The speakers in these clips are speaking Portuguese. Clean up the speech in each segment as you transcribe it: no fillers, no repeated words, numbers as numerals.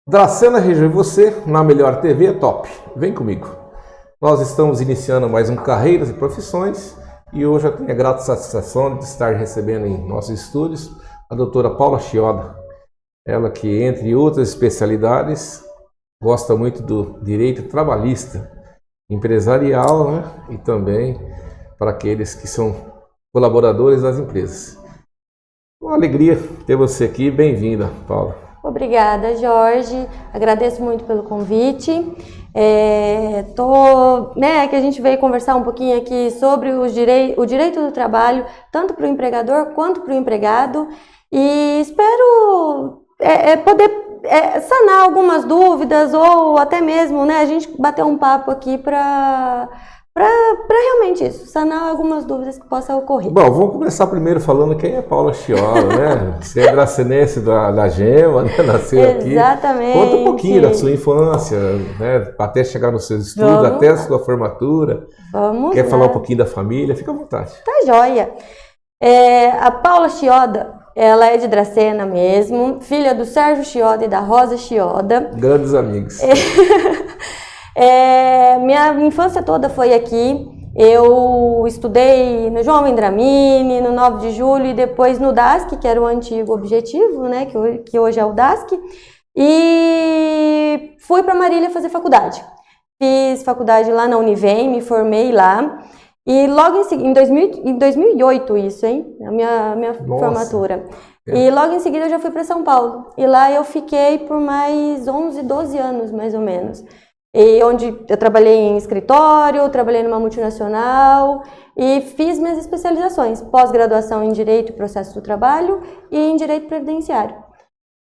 Dracena Região, você na Melhor TV é top. Vem comigo. Nós estamos iniciando mais um Carreiras e Profissões e hoje eu tenho a grata satisfação de estar recebendo em nossos estúdios a doutora Paula Chioda. Ela que, entre outras especialidades, gosta muito do direito trabalhista, empresarial, né? E também para aqueles que são colaboradores das empresas. Uma alegria ter você aqui. Bem-vinda, Paula. Obrigada, Jorge. Agradeço muito pelo convite. Que a gente veio conversar um pouquinho aqui sobre o direito do trabalho, tanto para o empregador quanto para o empregado. E espero poder sanar algumas dúvidas ou até mesmo, a gente bater um papo aqui para realmente isso, sanar algumas dúvidas que possam ocorrer. Bom, vamos começar primeiro falando quem é Paula Chioda, né? Você é dracenense da Gema, né? Nasceu aqui. Exatamente. Conta um pouquinho da sua infância, né? Até chegar nos seus estudos, até a sua formatura. Vamos Quer lá. falar um pouquinho da família? Fica à vontade. Tá joia. A Paula Chioda, ela é de Dracena mesmo, filha do Sérgio Chioda e da Rosa Chioda. Grandes amigos. Minha infância toda foi aqui. Eu estudei no João Vendramini, no 9 de Julho e depois no DASC, que era o antigo Objetivo, né, que hoje é o DASC. E fui para Marília fazer faculdade. Fiz faculdade lá na Univem, me formei lá. E logo em seguida, em 2008 isso, hein? A minha formatura. E logo em seguida eu já fui para São Paulo. E lá eu fiquei por mais 11, 12 anos, mais ou menos. E onde eu trabalhei em escritório, trabalhei numa multinacional e fiz minhas especializações, pós-graduação em Direito e Processo do Trabalho e em Direito Previdenciário.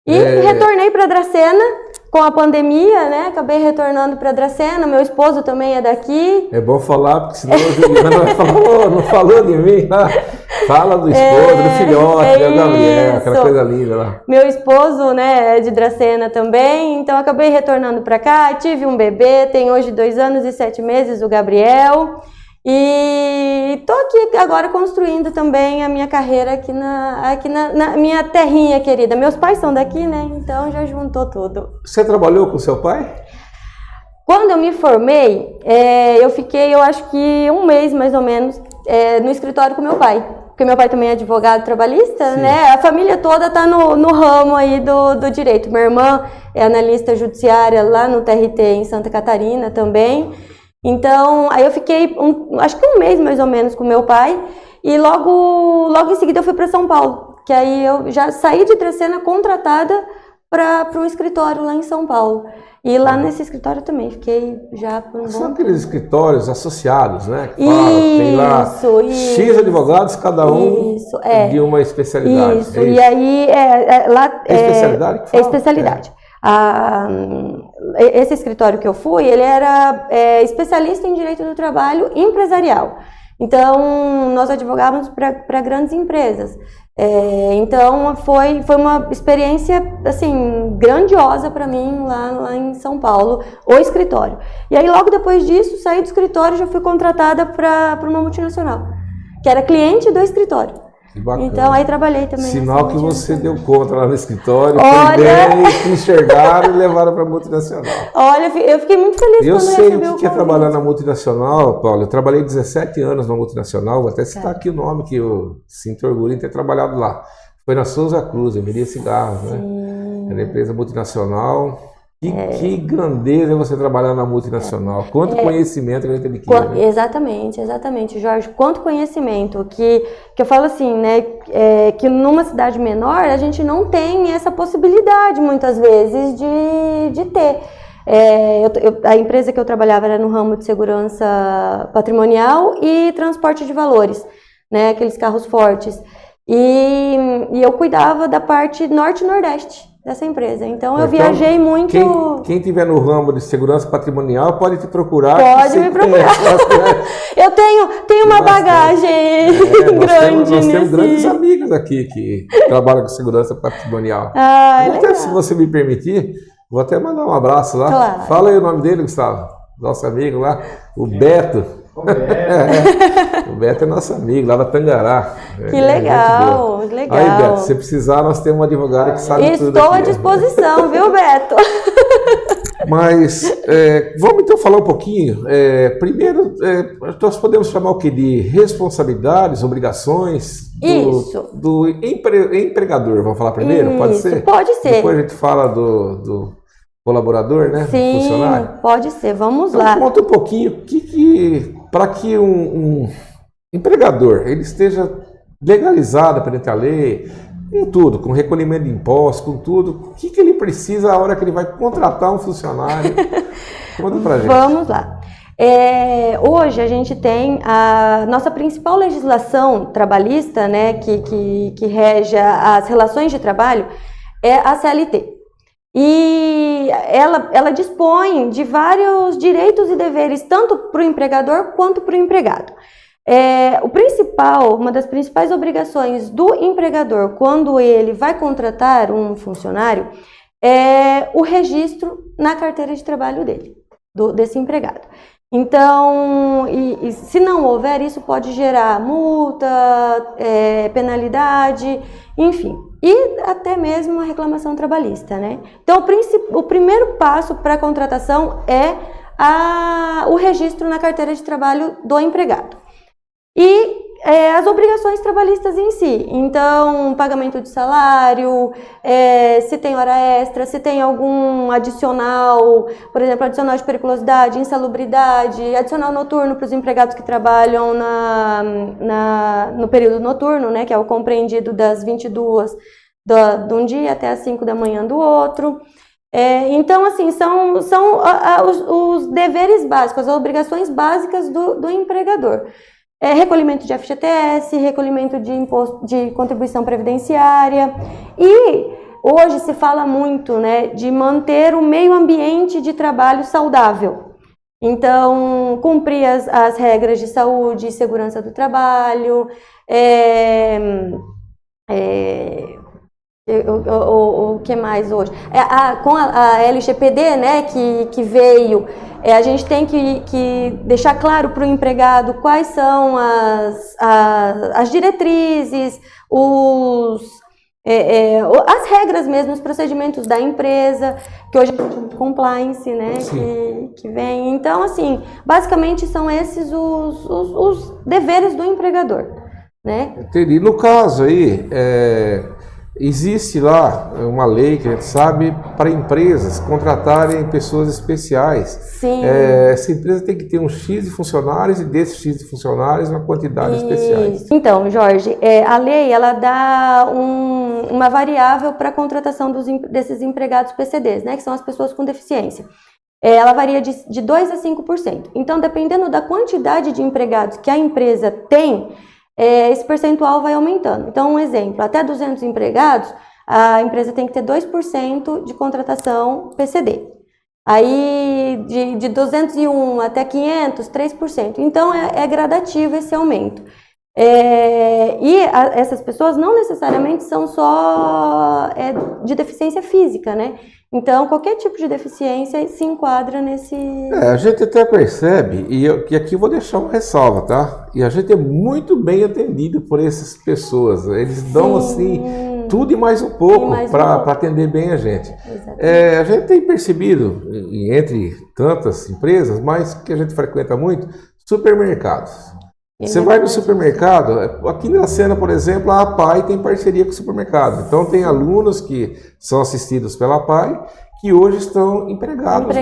E retornei para Dracena com a pandemia, né? Acabei retornando para Dracena, meu esposo também é daqui. É bom falar, porque senão a Juliana vai falar, não falou de mim, né? Fala do esposo, do filhote, do Gabriel, aquela coisa linda lá. Meu esposo, né, é de Dracena também, então acabei retornando para cá, tive um bebê, tem hoje 2 anos e 7 meses, o Gabriel. E tô aqui agora construindo também a minha carreira aqui na minha terrinha querida. Meus pais são daqui, né? Então já juntou tudo. Você trabalhou com seu pai? Quando eu me formei, eu fiquei, eu acho que 1 mês mais ou menos, no escritório com meu pai. Porque meu pai também é advogado trabalhista, Sim. né? A família toda tá no ramo aí do direito. Minha irmã é analista judiciária lá no TRT em Santa Catarina também. Então, aí eu fiquei, acho que 1 mês mais ou menos com meu pai e logo em seguida eu fui para São Paulo, que aí eu já saí de Dracena contratada para um escritório lá em São Paulo. E lá nesse escritório também, fiquei já por um bom tempo. São aqueles escritórios associados, né? Que tem lá X advogados, cada um de uma especialidade. Isso, e aí lá... especialidade que fala? É especialidade. Esse escritório que eu fui, ele era especialista em direito do trabalho empresarial. Então, nós advogávamos para grandes empresas. Então, foi uma experiência, assim, grandiosa para mim lá em São Paulo, o escritório. E aí, logo depois disso, saí do escritório e já fui contratada para uma multinacional, que era cliente do escritório. Que bacana. Então, aí trabalhei também. Sinal que você deu conta lá no escritório, foi bem, te enxergaram e levaram para a multinacional. Olha, eu fiquei muito feliz quando recebi o convite. Eu sei o que é trabalhar na multinacional, Paulo. Eu trabalhei 17 anos na multinacional, vou até citar aqui o nome que eu sinto orgulho em ter trabalhado lá. Foi na Souza Cruz, eu vendia cigarros, né? Era empresa multinacional. Que grandeza é você trabalhar na multinacional. Quanto conhecimento que a gente adquire, né? Exatamente, Jorge. Quanto conhecimento. Que eu falo assim, né? Que numa cidade menor a gente não tem essa possibilidade, muitas vezes, de ter. A empresa que eu trabalhava era no ramo de segurança patrimonial e transporte de valores, né? Aqueles carros fortes. E eu cuidava da parte norte e nordeste dessa empresa. Então eu viajei muito. Quem tiver no ramo de segurança patrimonial pode te procurar. Pode me procurar. Eu tenho uma bagagem grande. Nós temos grandes amigos aqui que trabalham com segurança patrimonial. Legal. Se você me permitir, vou até mandar um abraço lá. Claro. Fala aí o nome dele, Gustavo. Nosso amigo lá, o Beto. O Beto é nosso amigo, lá da Tangará. Que legal, legal. Aí, Beto, se precisar, nós temos uma advogada que sabe tudo. Estou à disposição, viu, Beto? Mas vamos então falar um pouquinho. Primeiro, nós podemos chamar o que de responsabilidades, obrigações do empregador. Vamos falar primeiro? Pode ser? Pode ser. Depois a gente fala do colaborador, né? Sim, funcionário. Pode ser. Vamos então, lá. Conta um pouquinho para que um empregador ele esteja legalizado perante a lei, com tudo, com recolhimento de impostos, com tudo. O que ele precisa a hora que ele vai contratar um funcionário? Conta pra gente. Vamos lá. Hoje a gente tem a nossa principal legislação trabalhista, né, que rege as relações de trabalho, é a CLT. E ela dispõe de vários direitos e deveres, tanto para o empregador quanto para o empregado. Uma das principais obrigações do empregador quando ele vai contratar um funcionário é o registro na carteira de trabalho desse empregado. Então, se não houver, isso pode gerar multa, penalidade, enfim, e até mesmo a reclamação trabalhista, né? Então, o primeiro passo para a contratação é o registro na carteira de trabalho do empregado. E as obrigações trabalhistas em si, então pagamento de salário, se tem hora extra, se tem algum adicional, por exemplo, adicional de periculosidade, insalubridade, adicional noturno para os empregados que trabalham no período noturno, né, que é o compreendido das 22 de um dia até as 5 da manhã do outro. Então, assim, são os deveres básicos, as obrigações básicas do empregador. Recolhimento de FGTS, recolhimento de imposto de contribuição previdenciária, e hoje se fala muito, né, de manter o meio ambiente de trabalho saudável. Então, cumprir as regras de saúde e segurança do trabalho, o que mais hoje? Com a LGPD, né, que veio, a gente tem que deixar claro para o empregado quais são as diretrizes, as regras mesmo, os procedimentos da empresa, que hoje a gente chama de compliance, né, que vem. Então, assim, basicamente são esses os deveres do empregador, né? E no caso aí, existe lá uma lei que a gente sabe para empresas contratarem pessoas especiais. Sim. Essa empresa tem que ter um X de funcionários e desses X de funcionários uma quantidade especiais. Então, Jorge, a lei ela dá uma variável para a contratação desses empregados PCDs, né, que são as pessoas com deficiência. Ela varia de 2% a 5%. Então, dependendo da quantidade de empregados que a empresa tem, esse percentual vai aumentando. Então, um exemplo, até 200 empregados, a empresa tem que ter 2% de contratação PCD. Aí, de 201 até 500, 3%. Então, é gradativo esse aumento. Essas pessoas não necessariamente são só de deficiência física, né? Então, qualquer tipo de deficiência se enquadra nesse... A gente até percebe, e aqui eu vou deixar uma ressalva, tá? E a gente é muito bem atendido por essas pessoas. Eles dão, assim, tudo e mais um pouco para atender bem a gente. A gente tem percebido, entre tantas empresas, mas que a gente frequenta muito, supermercados. Você vai no supermercado, aqui na Sena, por exemplo, a APAI tem parceria com o supermercado. Então, tem alunos que são assistidos pela APAI que hoje estão empregados.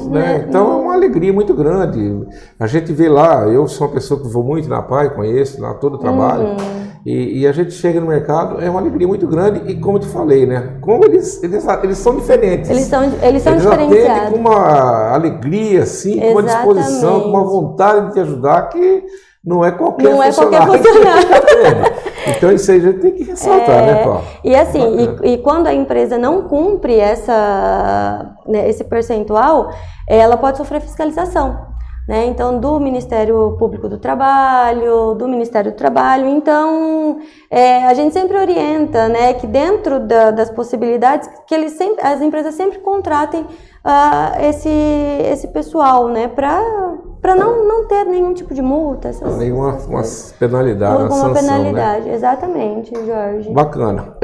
Né? Então, é uma alegria muito grande. A gente vê lá, eu sou uma pessoa que vou muito na APAI, conheço lá todo o trabalho. E a gente chega no mercado, é uma alegria muito grande. E como eu te falei, né? Como eles são diferentes. Eles são diferenciados. Atendem com uma alegria, assim, com uma disposição, com uma vontade de te ajudar que... Não é qualquer funcionário. Então isso aí a gente tem que ressaltar, né, Paulo? E assim, e quando a empresa não cumpre esse percentual, ela pode sofrer fiscalização. né? Então, do Ministério Público do Trabalho, do Ministério do Trabalho. Então, a gente sempre orienta, né, que dentro das possibilidades, que as empresas sempre contratem esse pessoal, né, para não ter nenhum tipo de multa. Nenhuma penalidade, uma sanção, penalidade, né? Exatamente, Jorge. Bacana.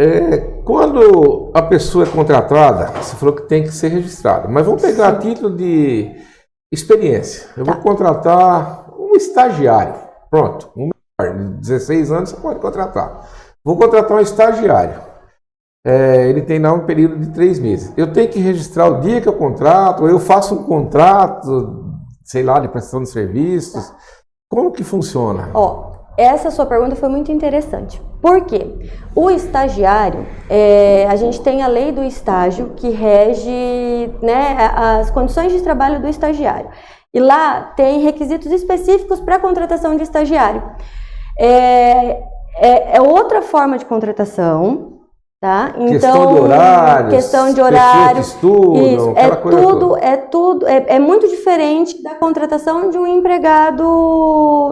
Quando a pessoa é contratada, você falou que tem que ser registrada, mas vamos pegar a título de experiência. Eu vou contratar um estagiário. Pronto, um menor de 16 anos você pode contratar. Vou contratar um estagiário. Ele tem lá um período de 3 meses. Eu tenho que registrar o dia que eu contrato, ou eu faço um contrato, sei lá, de prestação de serviços. Como que funciona? Essa sua pergunta foi muito interessante. Por quê? O estagiário, a gente tem a lei do estágio que rege, né, as condições de trabalho do estagiário. E lá tem requisitos específicos para a contratação de estagiário. É outra forma de contratação. Tá? Então, questão de horário, estudam, isso, é muito diferente da contratação de um empregado,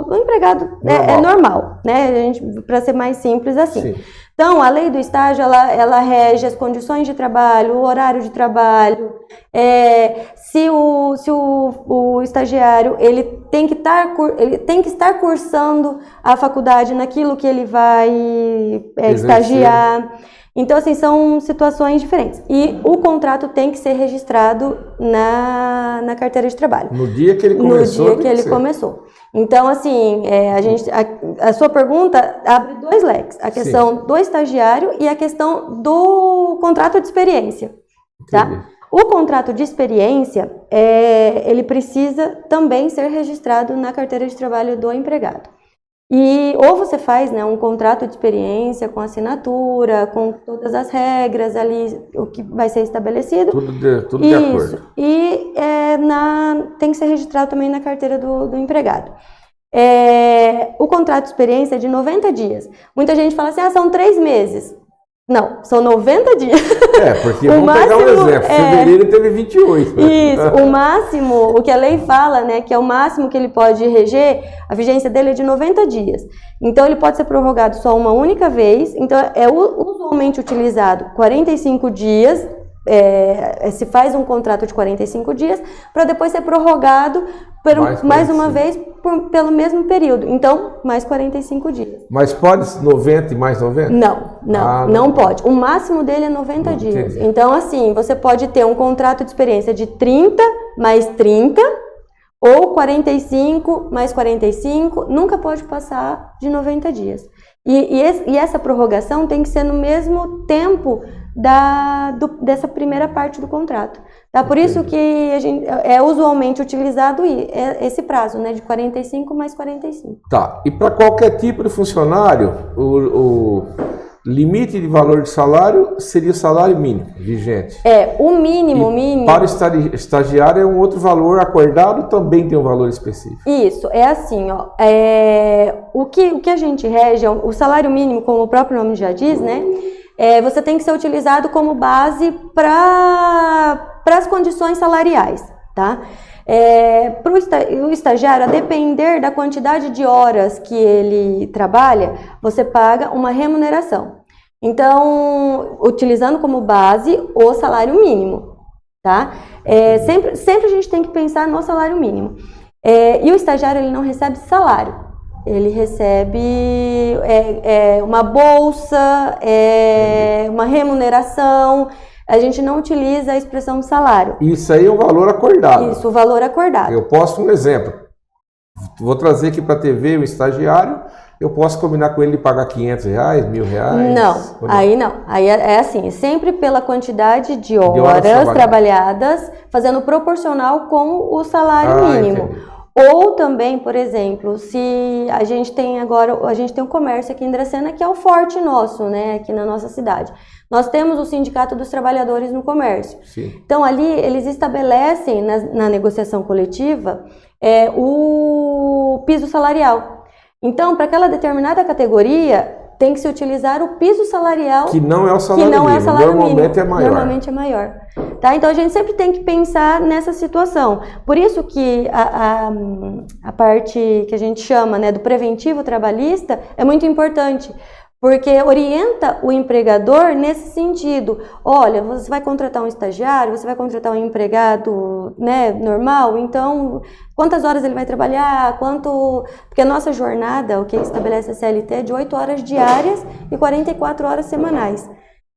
normal, né? Para ser mais simples assim. Sim. Então, a lei do estágio, ela rege as condições de trabalho, o horário de trabalho, se o estagiário ele tem que estar cursando a faculdade naquilo que ele vai estagiar. Então, assim, são situações diferentes. E o contrato tem que ser registrado na carteira de trabalho. No dia que ele começou. Então, assim, a sua pergunta abre 2 leques. A questão do estagiário e a questão do contrato de experiência. Tá? O contrato de experiência, ele precisa também ser registrado na carteira de trabalho do empregado. E ou você faz, né, um contrato de experiência com assinatura, com todas as regras ali, o que vai ser estabelecido. Tudo de acordo. E tem que ser registrado também na carteira do empregado. O contrato de experiência é de 90 dias. Muita gente fala assim, são 3 meses. Não, são 90 dias. Porque vamos pegar um exemplo. Fevereiro teve 28. Isso, o que a lei fala, né, que é o máximo que ele pode reger, a vigência dele é de 90 dias. Então, ele pode ser prorrogado só uma única vez. Então, é usualmente utilizado 45 dias, se faz um contrato de 45 dias, para depois ser prorrogado mais uma vez pelo mesmo período. Então, mais 45 dias. Mas pode 90 e mais 90? Não pode. O máximo dele é 90 dias. Entendi. Então, assim, você pode ter um contrato de experiência de 30 mais 30, ou 45 mais 45, nunca pode passar de 90 dias. E essa prorrogação tem que ser no mesmo tempo dessa primeira parte do contrato. Tá? Por isso que é usualmente utilizado esse prazo, né, de 45 mais 45. Tá. E para qualquer tipo de funcionário, o limite de valor de salário seria o salário mínimo vigente. O mínimo. Para o estagiário é um outro valor acordado, também tem um valor específico. Isso, é assim, o que a gente rege, o salário mínimo, como o próprio nome já diz, né? Você tem que ser utilizado como base para as condições salariais, tá? Para o estagiário, a depender da quantidade de horas que ele trabalha, você paga uma remuneração. Então, utilizando como base o salário mínimo, tá? Sempre a gente tem que pensar no salário mínimo. E o estagiário, ele não recebe salário. Ele recebe uma bolsa, uma remuneração. A gente não utiliza a expressão salário. Isso aí é o valor acordado. Isso, o valor acordado. Eu posso, um exemplo, vou trazer aqui para a TV o estagiário, eu posso combinar com ele de pagar R$500, R$1.000? Não, aí não. Aí é assim, sempre pela quantidade de horas trabalhadas, fazendo proporcional com o salário mínimo. Entendi. Ou também, por exemplo, se a gente tem um comércio aqui em Dracena que é o forte nosso, né, aqui na nossa cidade. Nós temos o Sindicato dos Trabalhadores no Comércio. Sim. Então, ali eles estabelecem na negociação coletiva o piso salarial. Então, para aquela determinada categoria, tem que se utilizar o piso salarial, que não é o salário mínimo, normalmente é maior. Normalmente é maior. Tá? Então a gente sempre tem que pensar nessa situação. Por isso que a parte que a gente chama, né, do preventivo trabalhista é muito importante. Porque orienta o empregador nesse sentido. Olha, você vai contratar um estagiário, você vai contratar um empregado, né, normal, então quantas horas ele vai trabalhar, porque a nossa jornada, o que estabelece a CLT, é de 8 horas diárias e 44 horas semanais.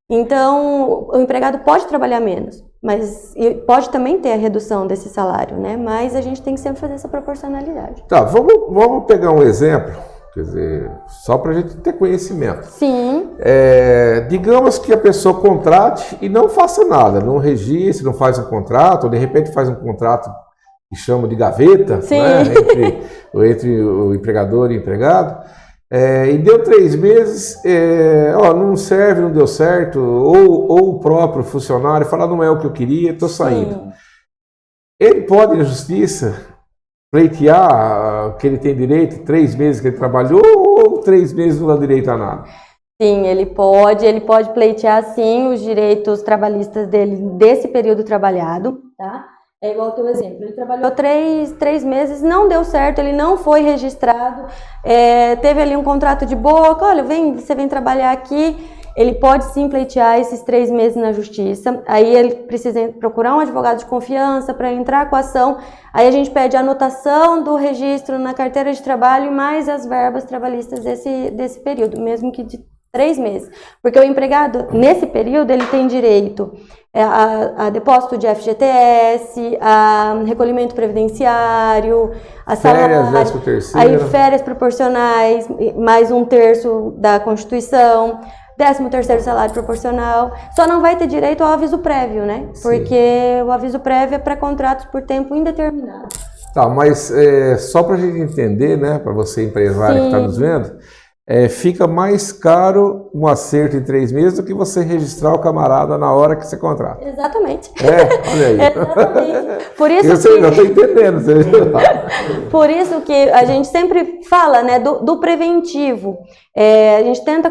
Então, o empregado pode trabalhar menos, mas pode também ter a redução desse salário, né? Mas a gente tem que sempre fazer essa proporcionalidade. Tá, vamos pegar um exemplo. Quer dizer, só para a gente ter conhecimento. Sim. Digamos que a pessoa contrate e não faça nada, não registre, não faz um contrato, ou de repente faz um contrato que chama de gaveta, né, entre o empregador e o empregado, e deu 3 meses, não serve, não deu certo, ou o próprio funcionário fala, não é o que eu queria, estou saindo. Sim. Ele pode, na justiça, pleitear que ele tem direito, 3 meses que ele trabalhou, ou 3 meses não dá direito a nada? Sim, ele pode pleitear sim os direitos trabalhistas dele desse período trabalhado, tá? É igual ao teu exemplo, ele trabalhou 3 meses, não deu certo, ele não foi registrado, teve ali um contrato de boca, olha, você vem trabalhar aqui. Ele pode sim pleitear esses 3 meses na justiça, aí ele precisa procurar um advogado de confiança para entrar com a ação, aí a gente pede a anotação do registro na carteira de trabalho e mais as verbas trabalhistas desse período, mesmo que de 3 meses. Porque o empregado, nesse período, ele tem direito a depósito de FGTS, a recolhimento previdenciário, a salário, aí férias proporcionais, mais 1/3 da Constituição, 13º salário proporcional, só não vai ter direito ao aviso prévio, né? Sim. Porque o aviso prévio é para contratos por tempo indeterminado. Tá, mas só para a gente entender, né, para você empresário que está nos vendo, fica mais caro um acerto em 3 meses do que você registrar o camarada na hora que você contrata. Exatamente. Olha aí. Exatamente. Por isso eu estou entendendo. Por isso que a gente sempre fala, né, do preventivo. A gente tenta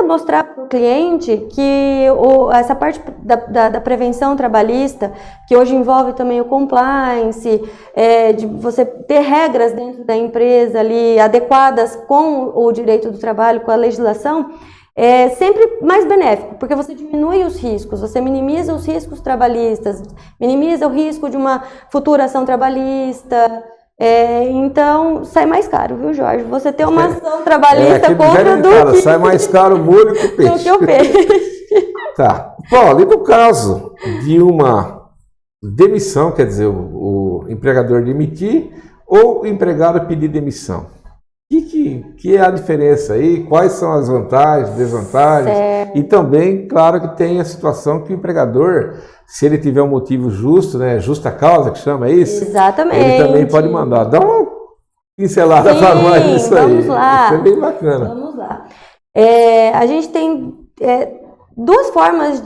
mostrar para o cliente que essa parte da prevenção trabalhista, que hoje envolve também o compliance, de você ter regras dentro da empresa ali adequadas com o direito do trabalho, com a legislação, é sempre mais benéfico, porque você diminui os riscos, você minimiza os riscos trabalhistas, minimiza o risco de uma futura ação trabalhista. Então sai mais caro, viu, Jorge? Você ter uma ação trabalhista contra do que... Sai mais caro o molho que o peixe. Do que o peixe. Tá. Bom, e no caso de uma demissão, quer dizer, o empregador demitir ou o empregado pedir demissão? Que é a diferença aí? Quais são as vantagens, desvantagens? Certo. E também, claro que tem a situação que o empregador, se ele tiver um motivo justo, né, justa causa que chama isso, exatamente, ele também pode mandar. Dá uma pincelada para nós nisso aí. Vamos lá. Isso é bem bacana. Vamos lá. A gente tem 2 formas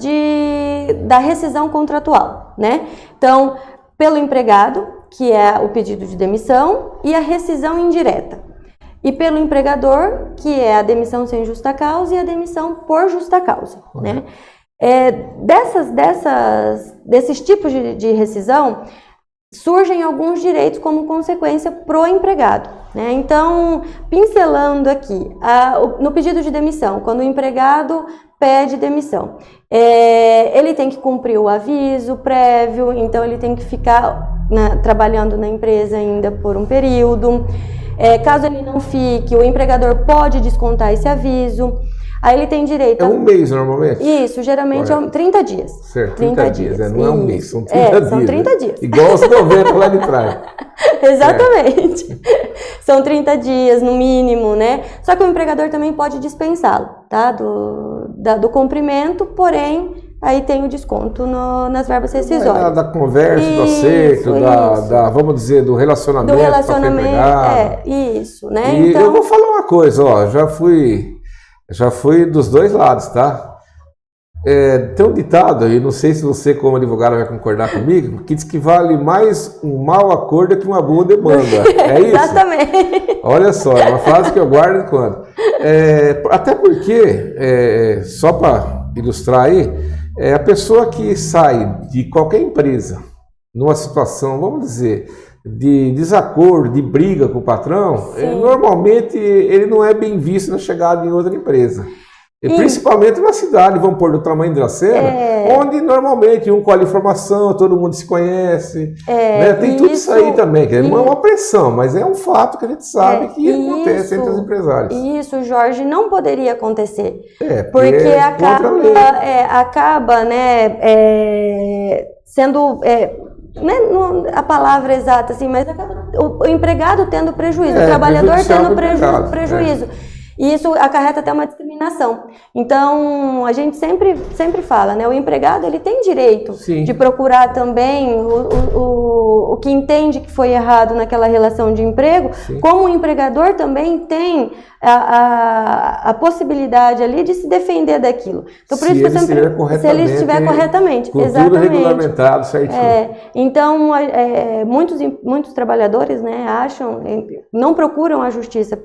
da rescisão contratual, né? Então, pelo empregado, que é o pedido de demissão, e a rescisão indireta. E pelo empregador, que é a demissão sem justa causa e a demissão por justa causa, né? Desses tipos de rescisão, surgem alguns direitos como consequência pro empregado, né? Então, pincelando aqui, no pedido de demissão, quando o empregado pede demissão, ele tem que cumprir o aviso prévio, então ele tem que ficar trabalhando na empresa ainda por um período. Caso ele não fique, o empregador pode descontar esse aviso. Aí ele tem direito a... 1 mês normalmente? Isso, geralmente é 30 dias. Certo, 30 dias. Não é um mês, são 30 dias. São 30 dias. Igual os 90 lá de trás. Exatamente. São 30 dias no mínimo, né? Só que o empregador também pode dispensá-lo, tá? Do cumprimento, porém... Aí tem o desconto nas verbas rescisórias. Da conversa, do acerto, vamos dizer, do relacionamento. Do relacionamento, isso, né? E então... eu vou falar uma coisa, ó, já fui dos 2 lados, tá? Tem um ditado, e não sei se você, como advogado, vai concordar comigo, que diz que vale mais um mau acordo que uma boa demanda. É isso? Exatamente. Olha só, é uma frase que eu guardo de quando. Até porque, só para ilustrar aí, a pessoa que sai de qualquer empresa numa situação, vamos dizer, de desacordo, de briga com o patrão, normalmente ele não é bem visto na chegada em outra empresa. E principalmente na cidade, vamos pôr do tamanho de Dracena, onde normalmente um colhe informação, todo mundo se conhece, né? Tem tudo isso aí também, que não é uma pressão, mas é um fato que a gente sabe que acontece entre os empresários. Isso, Jorge, não poderia acontecer, porque acaba né, sendo... Não é a palavra exata, assim, mas o empregado tendo prejuízo, o trabalhador tendo prejuízo. E isso acarreta até uma discriminação. Então, a gente sempre fala, né? O empregado ele tem direito de procurar também o que entende que foi errado naquela relação de emprego, como o empregador também tem a possibilidade ali de se defender daquilo. Então, por isso que eu sempre, se ele estiver corretamente, com tudo regulamentado, certinho. Então, muitos trabalhadores, né, não procuram a justiça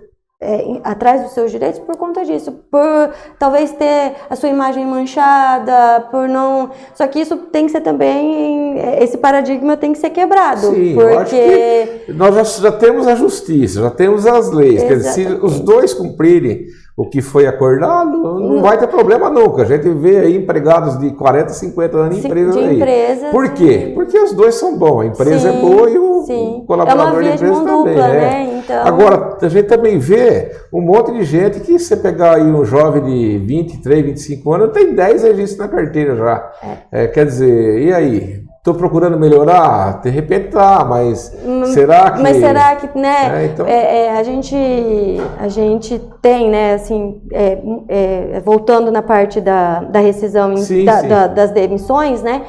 atrás dos seus direitos por conta disso, por talvez ter a sua imagem manchada, por não... Só que isso tem que ser também, esse paradigma tem que ser quebrado. Sim, porque... eu acho que nós já temos a justiça, já temos as leis, quer dizer, se os dois cumprirem o que foi acordado, não vai ter problema nunca. A gente vê aí empregados de 40, 50 anos em empresas aí. Por quê? Porque os dois são bons, a empresa é boa e o colaborador da empresa também. Né? Então... Agora, a gente também vê um monte de gente que, se você pegar aí um jovem de 23, 25 anos, tem 10 registros na carteira já. Quer dizer, e aí? Estou procurando melhorar? De repente tá, mas será que... Mas será que, né, então... a gente tem, né, assim, voltando na parte da rescisão, das demissões, né,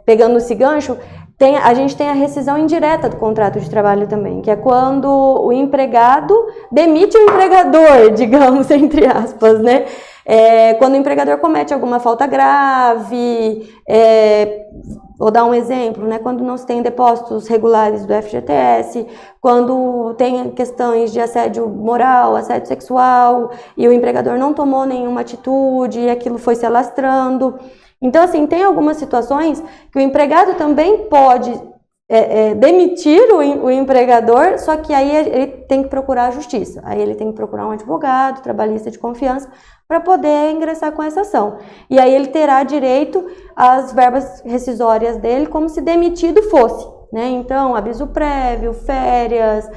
pegando esse gancho, a gente tem a rescisão indireta do contrato de trabalho também, que é quando o empregado demite o empregador, digamos, entre aspas, né? Quando o empregador comete alguma falta grave, vou dar um exemplo, né? Quando não se tem depósitos regulares do FGTS, quando tem questões de assédio moral, assédio sexual, e o empregador não tomou nenhuma atitude e aquilo foi se alastrando. Então, assim, tem algumas situações que o empregado também pode demitir o empregador, só que aí ele tem que procurar a justiça. Aí ele tem que procurar um advogado, trabalhista de confiança, para poder ingressar com essa ação. E aí ele terá direito às verbas rescisórias dele como se demitido fosse, né? Então, aviso prévio, férias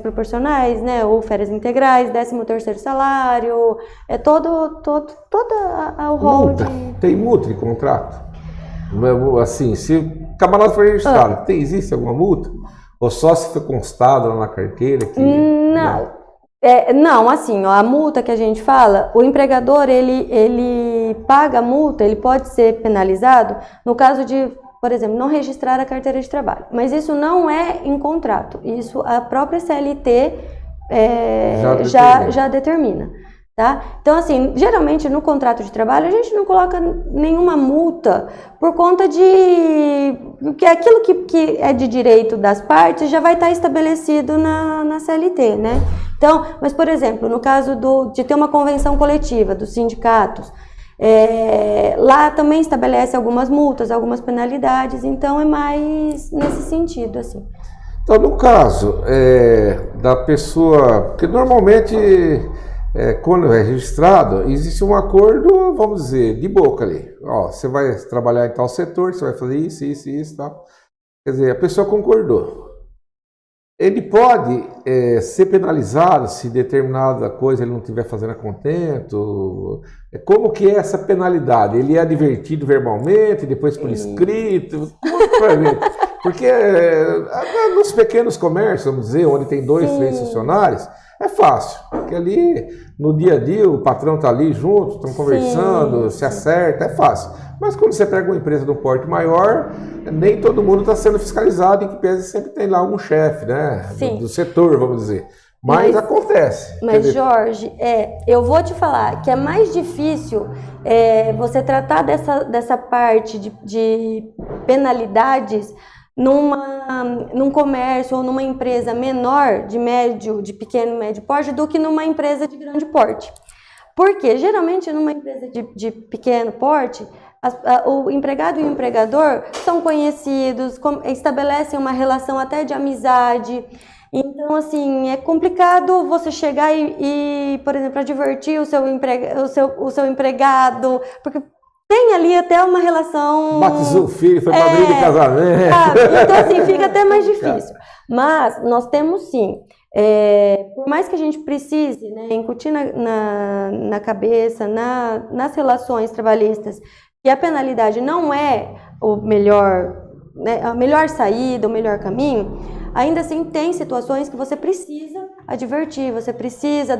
proporcionais, né? Ou férias integrais, 13º salário, todo o rol de... Tem multa de contrato? Assim, se o camarada for registrado, existe alguma multa? Ou só se for constado lá na carteira? Não, assim, a multa que a gente fala, o empregador, ele paga a multa, ele pode ser penalizado no caso de, por exemplo, não registrar a carteira de trabalho. Mas isso não é em contrato, isso a própria CLT já determina. Tá? Então, assim, geralmente no contrato de trabalho a gente não coloca nenhuma multa por conta de que aquilo que é de direito das partes já vai estar estabelecido na CLT, né? Então, mas por exemplo, no caso de ter uma convenção coletiva dos sindicatos, lá também estabelece algumas multas, algumas penalidades, então é mais nesse sentido, assim. Então, no caso da pessoa, porque normalmente quando é registrado, existe um acordo, vamos dizer, de boca ali. Ó, você vai trabalhar em tal setor, você vai fazer isso, tal. Quer dizer, a pessoa concordou. Ele pode ser penalizado se determinada coisa ele não estiver fazendo a contento. Como que é essa penalidade? Ele é advertido verbalmente, depois por escrito? Como que vai ver? Porque nos pequenos comércios, vamos dizer, onde tem 2, 3 funcionários, é fácil, porque ali no dia a dia o patrão está ali junto, estão conversando, se acerta, é fácil. Mas quando você pega uma empresa de um porte maior, nem todo mundo está sendo fiscalizado, em que pese sempre tem lá um chefe, né, do setor, vamos dizer. Mas acontece. Mas, Jorge, eu vou te falar que é mais difícil você tratar dessa parte de penalidades num comércio ou numa empresa menor, de pequeno e médio porte, do que numa empresa de grande porte. Porque, geralmente, numa empresa de pequeno porte, o empregado e o empregador são conhecidos, estabelecem uma relação até de amizade. Então, assim, é complicado você chegar por exemplo, advertir o seu empregado, porque tem ali até uma relação... Batizou o filho, foi padrinho de casamento. Sabe? Então, assim, fica até mais difícil. Mas nós temos, sim, por mais que a gente precise, né, incutir na cabeça, nas relações trabalhistas, que a penalidade não é o melhor, né, a melhor saída, o melhor caminho, ainda assim tem situações que você precisa advertir, você precisa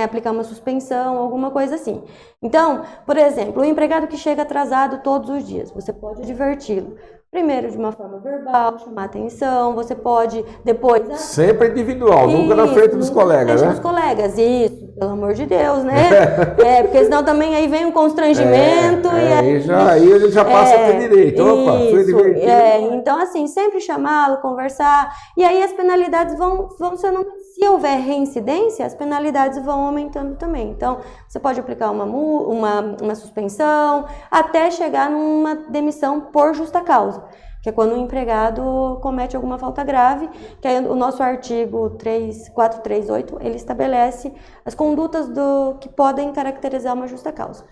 aplicar uma suspensão, alguma coisa assim. Então, por exemplo, o empregado que chega atrasado todos os dias, você pode adverti-lo. Primeiro de uma forma verbal, chamar atenção, você pode depois... Sempre individual, nunca na frente dos colegas, né? Na frente dos colegas, isso, pelo amor de Deus, né? Porque senão também aí vem um constrangimento aí ele já passa a ter direito. Opa, foi divertido. Então, assim, sempre chamá-lo, conversar, e aí as penalidades vão sendo... Se houver reincidência, as penalidades vão aumentando também. Então, você pode aplicar uma suspensão, até chegar numa demissão por justa causa, que é quando o empregado comete alguma falta grave, que aí o nosso artigo 438, ele estabelece as condutas que podem caracterizar uma justa causa.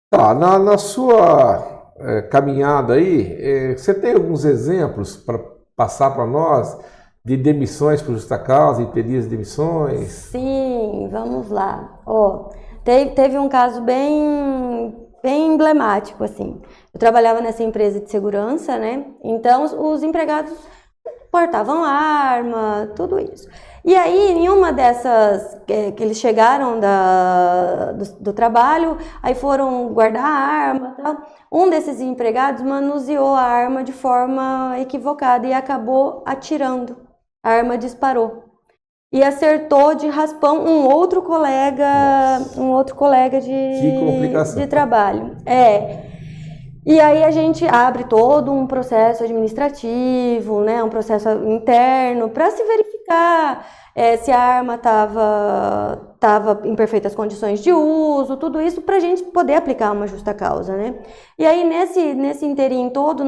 Tá, na sua caminhada aí, você tem alguns exemplos para passar para nós de demissões por justa causa e pedidos de demissões? Sim, vamos lá. Teve um caso bem emblemático, assim. Eu trabalhava nessa empresa de segurança, né? Então, os empregados portavam arma, tudo isso. E aí, em uma dessas, que eles chegaram do trabalho, aí foram guardar a arma e tal, um desses empregados manuseou a arma de forma equivocada e acabou atirando. A arma disparou. E acertou de raspão um outro colega de trabalho. E aí a gente abre todo um processo administrativo, né, um processo interno, para se verificar se a arma estava em perfeitas condições de uso, tudo isso para a gente poder aplicar uma justa causa, né? E aí nesse inteirinho todo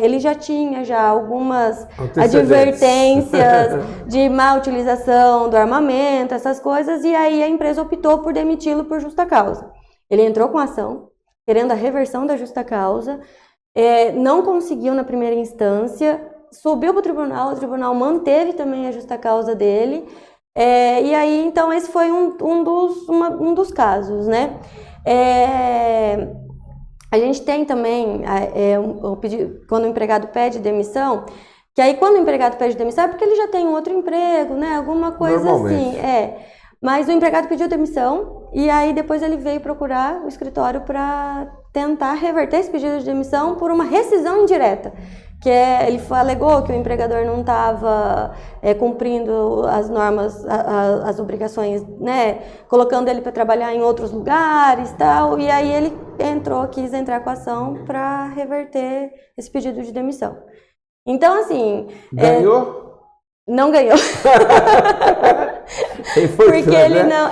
ele já tinha algumas advertências de má utilização do armamento, essas coisas, e aí a empresa optou por demiti-lo por justa causa. Ele entrou com ação, querendo a reversão da justa causa, não conseguiu na primeira instância, subiu para o tribunal manteve também a justa causa dele, e aí, então, esse foi um dos casos, né? A gente tem também, quando o empregado pede demissão, que aí quando o empregado pede demissão é porque ele já tem um outro emprego, né? Alguma coisa assim. Mas o empregado pediu demissão e aí depois ele veio procurar o escritório para tentar reverter esse pedido de demissão por uma rescisão indireta. Ele alegou que o empregador não estava cumprindo as normas, as obrigações, né, colocando ele para trabalhar em outros lugares e tal, e aí ele quis entrar com a ação para reverter esse pedido de demissão. Então, assim... Ganhou? Não ganhou. Porque ele não...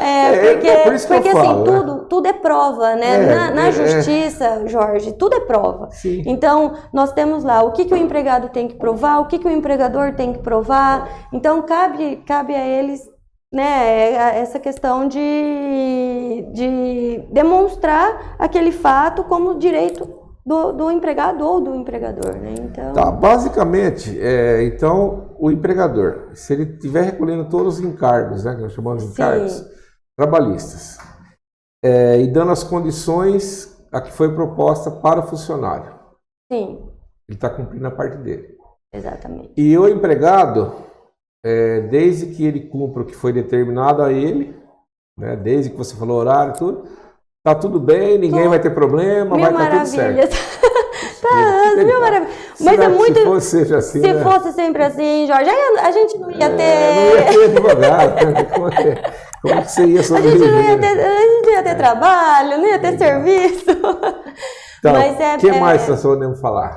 Porque assim, tudo é prova, né? Na justiça, Jorge, tudo é prova. Sim. Então, nós temos lá o que o empregado tem que provar, o que o empregador tem que provar. Então, cabe a eles, né, essa questão de demonstrar aquele fato como direito do empregado ou do empregador, né? Então... Tá, basicamente, então, o empregador, se ele estiver recolhendo todos os encargos, né, que nós chamamos de encargos trabalhistas, e dando as condições a que foi proposta para o funcionário. Sim. Ele está cumprindo a parte dele. Exatamente. E o empregado, desde que ele cumpra o que foi determinado a ele, né, desde que você falou horário e tudo, tá tudo bem, ninguém vai ter problema, vai estar tudo certo. Tá Mil Maravilhas. Mas é muito... Se fosse sempre assim, se fosse sempre assim, Jorge, aí a gente não ia ter... Não ia ter advogado. Como que você ia sobreviver? A gente não ia ter trabalho, não ia ter serviço. Então, o que mais nós podemos falar?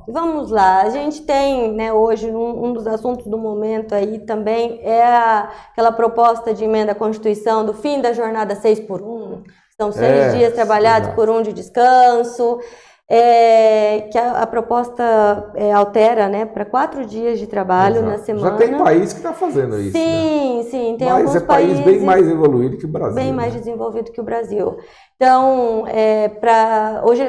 Vamos lá. A gente tem, né, hoje, um dos assuntos do momento aí também é aquela proposta de emenda à Constituição do fim da jornada 6x1. São 6 dias trabalhados por 1 de descanso. Que a proposta altera, né, para 4 dias de trabalho na semana. Já tem país que está fazendo isso. Sim, né? sim. Tem Mas alguns país bem mais evoluído que o Brasil. Bem mais desenvolvido que o Brasil. Então,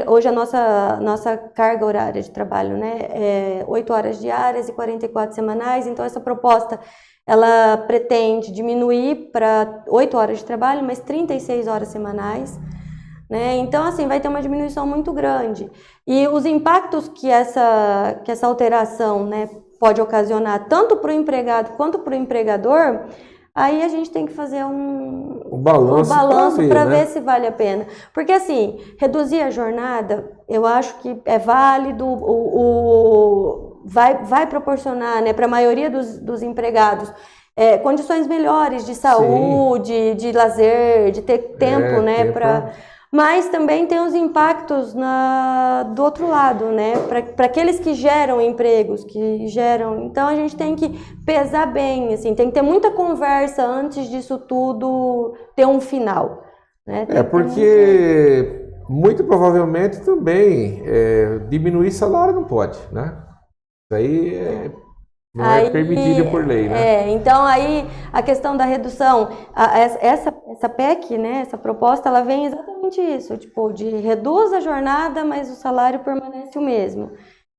hoje a nossa carga horária de trabalho, né, é 8 horas diárias e 44 semanais. Então, essa proposta, ela pretende diminuir para 8 horas de trabalho, mas 36 horas semanais. Né? Então, assim, vai ter uma diminuição muito grande. E os impactos que essa alteração, né, pode ocasionar, tanto para o empregado quanto para o empregador, aí a gente tem que fazer um balanço para ver se vale a pena. Porque, assim, reduzir a jornada, eu acho que é válido, vai proporcionar, né, para a maioria dos empregados condições melhores de saúde, de lazer, de ter tempo, né, mas também tem os impactos do outro lado, né? Para aqueles que geram empregos, então a gente tem que pesar bem, assim, tem que ter muita conversa antes disso tudo ter um final. Né? Porque muito provavelmente também diminuir salário não pode, né? Isso aí não é permitido por lei, né? Então aí a questão da redução, essa PEC, né, essa proposta, ela vem exatamente isso, tipo, de reduz a jornada, mas o salário permanece o mesmo.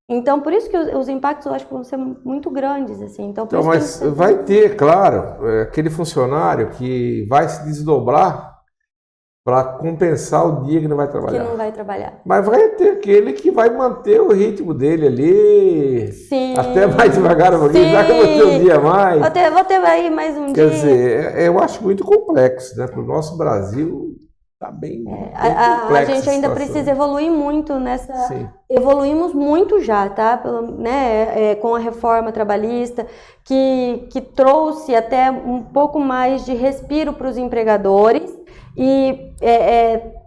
Então, por isso que os impactos, eu acho que vão ser muito grandes, assim. Então, mas vai ter, claro, aquele funcionário que vai se desdobrar para compensar o dia que não vai trabalhar. Que não vai trabalhar. Mas vai ter aquele que vai manter o ritmo dele ali. Sim. Até mais devagar um pouquinho, já que eu vou ter um dia a mais. Vou ter aí mais um dia. Quer dizer, eu acho muito complexo, né? Para o nosso Brasil, está bem, complexo. A gente ainda precisa evoluir muito nessa... Sim. Evoluímos muito já, tá? Com a reforma trabalhista, que trouxe até um pouco mais de respiro para os empregadores. E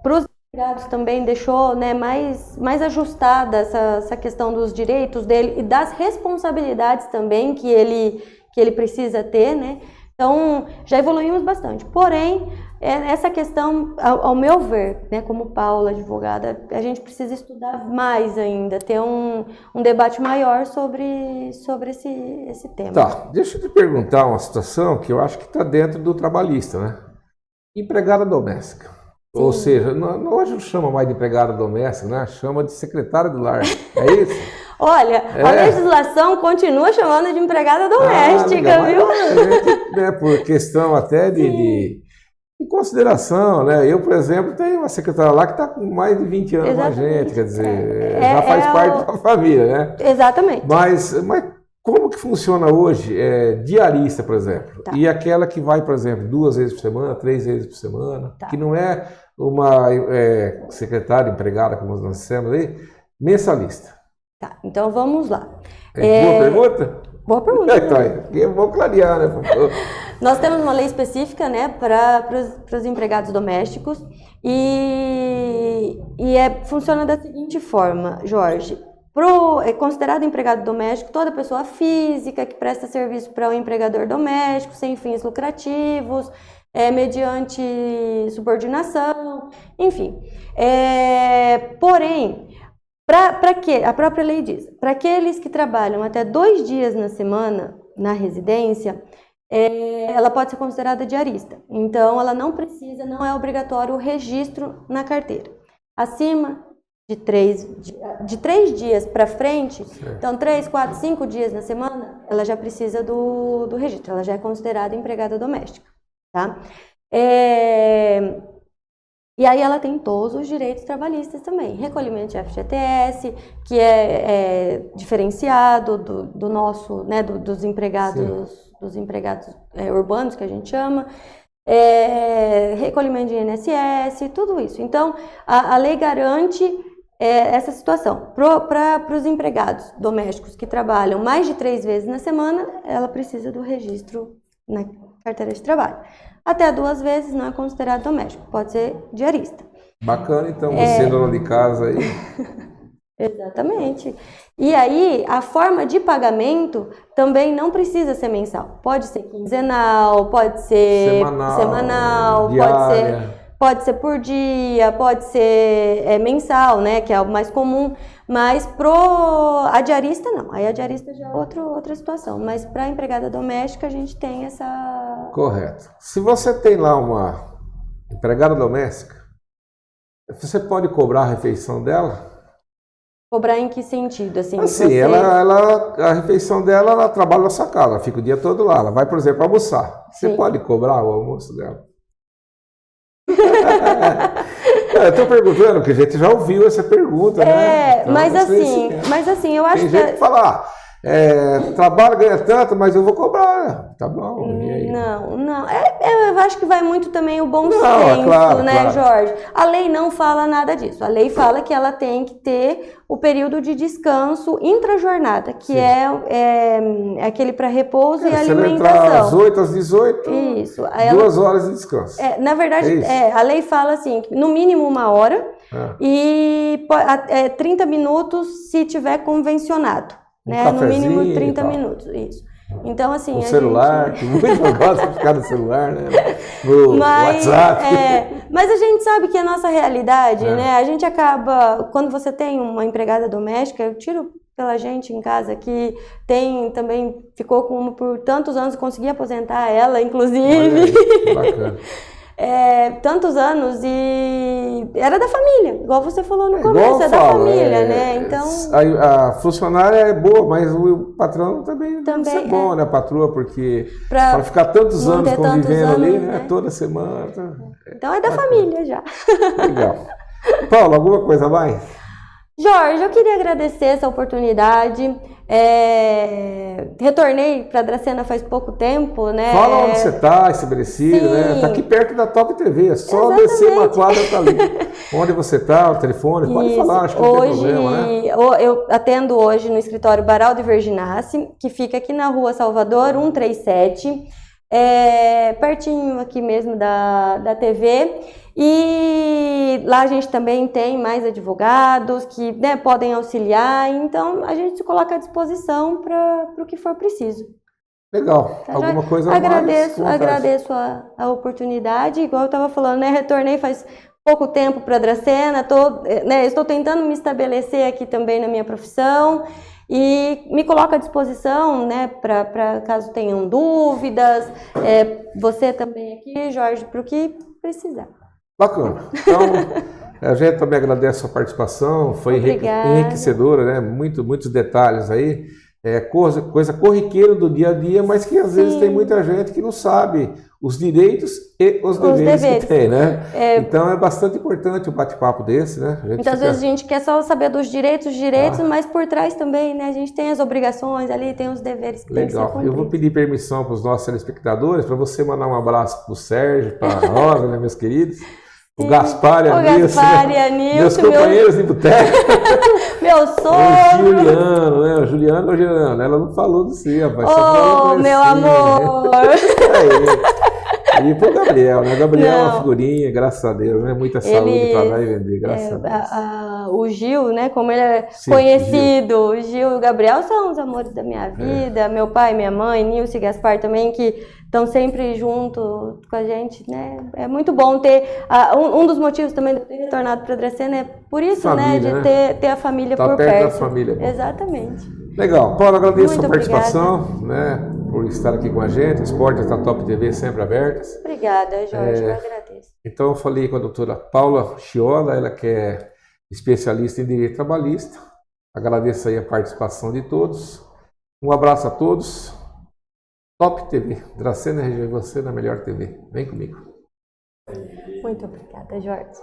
para os empregados também deixou, né, mais ajustada essa questão dos direitos dele e das responsabilidades também que ele precisa ter, né? Então, já evoluímos bastante. Porém, essa questão, ao meu ver, né, como Paula, advogada, a gente precisa estudar mais ainda, ter um debate maior sobre esse tema. Tá, deixa eu te perguntar uma situação que eu acho que está dentro do trabalhista, né? Empregada doméstica. Sim. Ou seja, hoje não chama mais de empregada doméstica, né? Chama de secretária do lar. É isso? Olha, a legislação continua chamando de empregada doméstica, viu? Né, por questão até de consideração, né? Eu, por exemplo, tenho uma secretária lá que está com mais de 20 anos com a gente, quer dizer, já faz parte da família, né? Exatamente. Mas como que funciona hoje diarista, por exemplo? Tá. E aquela que vai, por exemplo, 2 vezes por semana, 3 vezes por semana, que não é uma secretária empregada, como nós dissemos aí, mensalista. Tá, então vamos lá. Boa pergunta? Boa pergunta. Então, vou clarear, né? Nós temos uma lei específica, né, para os empregados domésticos e funciona da seguinte forma, Jorge. É considerado empregado doméstico toda pessoa física que presta serviço para um empregador doméstico sem fins lucrativos, mediante subordinação, enfim. Porém, para que a própria lei diz, para aqueles que trabalham até 2 dias na semana na residência, ela pode ser considerada diarista. Então, ela não é obrigatório o registro na carteira. Acima de 3 dias para frente, então 3, 4, 5 dias na semana, ela já precisa do registro, ela já é considerada empregada doméstica, tá? E aí ela tem todos os direitos trabalhistas também, recolhimento de FGTS, que é diferenciado do nosso, né, dos empregados urbanos, que a gente chama, recolhimento de INSS, tudo isso. Então, a lei garante essa situação. Para os empregados domésticos que trabalham mais de 3 vezes na semana, ela precisa do registro na carteira de trabalho. Até 2 vezes não é considerado doméstico, pode ser diarista. Bacana, então, você, dona de casa aí. Exatamente. E aí, a forma de pagamento também não precisa ser mensal. Pode ser quinzenal, pode ser semanal, pode ser por dia, pode ser mensal, né, que é o mais comum. Mas a diarista não. Aí a diarista já é outra situação. Mas para a empregada doméstica a gente tem essa... Correto. Se você tem lá uma empregada doméstica, você pode cobrar a refeição dela? Cobrar em que sentido? Assim, a refeição dela, ela trabalha na sua casa, ela fica o dia todo lá. Ela vai, por exemplo, almoçar. Você pode cobrar o almoço dela? Eu estou perguntando, porque a gente já ouviu essa pergunta, né? Então, mas assim, eu acho que... Tem gente que fala, trabalho, ganha tanto, mas eu vou cobrar. Tá bom. Não. Eu acho que vai muito também o bom senso, né, Jorge? A lei não fala nada disso. A lei fala que ela tem que ter o período de descanso intra-jornada, que é aquele para repouso e alimentação. Você vai entrar às 8 às 18, isso. 2 horas de descanso. Na verdade, a lei fala assim, no mínimo 1 hora e 30 minutos se tiver convencionado. Né? No mínimo 30 minutos, isso. Então, assim. O celular, que muita gente gosta de ficar no celular, né? No WhatsApp. Mas a gente sabe que a nossa realidade, né? A gente acaba. Quando você tem uma empregada doméstica, eu tiro pela gente em casa que também ficou por tantos anos, consegui aposentar ela, inclusive. Olha aí, bacana. Tantos anos e era da família, igual você falou no começo, da família, né? Então a funcionária é boa, mas o patrão também deve ser bom, né? A patroa, porque para ficar tantos anos convivendo ali, né? Toda semana. Então é da família já. Legal. Paulo, alguma coisa a mais? Jorge, eu queria agradecer essa oportunidade. Retornei para a Dracena faz pouco tempo, né? Fala onde você está estabelecido, né? Está aqui perto da Top TV, é só descer uma quadra para ali. Onde você está, o telefone, pode falar, acho que não tem problema, né? Eu atendo hoje no escritório Baraldo e Verginassi, que fica aqui na Rua Salvador, 137, pertinho aqui mesmo da TV. E lá a gente também tem mais advogados que, né, podem auxiliar, então a gente se coloca à disposição para o que for preciso. Legal. Alguma coisa a mais? Agradeço a oportunidade, igual eu estava falando, né, retornei faz pouco tempo para a Dracena, estou tentando me estabelecer aqui também na minha profissão e me coloco à disposição, né, para caso tenham dúvidas, você também aqui, Jorge, para o que precisar. Bacana. Então, a gente também agradece a sua participação, foi enriquecedora, né? Muitos detalhes aí, coisa corriqueira do dia a dia, mas que às vezes tem muita gente que não sabe os direitos e os deveres que tem, né? Então é bastante importante um bate-papo desse, né? Às vezes a gente quer só saber dos direitos, mas por trás também, né? A gente tem as obrigações ali, tem os deveres que tem que ser cumpridos. Eu vou pedir permissão para os nossos telespectadores, para você mandar um abraço para o Sérgio, para a Rosa, né, meus queridos? O Gaspar e a Nilce, meus companheiros de boteco. Meu sogro. O Juliano, né? O Juliano, ela não falou do si, rapaz. Oh, meu amor. E pro Gabriel, né? Gabriel é uma figurinha, graças a Deus, né? Muita saúde para dar e vender, graças a Deus. O Gil, né? Como ele é conhecido, o Gil e o Gabriel são os amores da minha vida. Meu pai, minha mãe, Nilce e Gaspar também, que estão sempre junto com a gente, né? É muito bom ter... Um dos motivos também de eu ter retornado para a Dracena é por isso, família, né? De ter a família por perto. Da família. Exatamente. Legal. Paulo, agradeço a sua participação, né? Por estar aqui com a gente. As portas da Top TV sempre abertas. Obrigada, Jorge. Eu agradeço. Então, eu falei com a doutora Paula Chiola, ela que é especialista em direito trabalhista. Agradeço aí a participação de todos. Um abraço a todos. Top TV, Dracena região, você na melhor TV. Vem comigo. Muito obrigada, Jorge.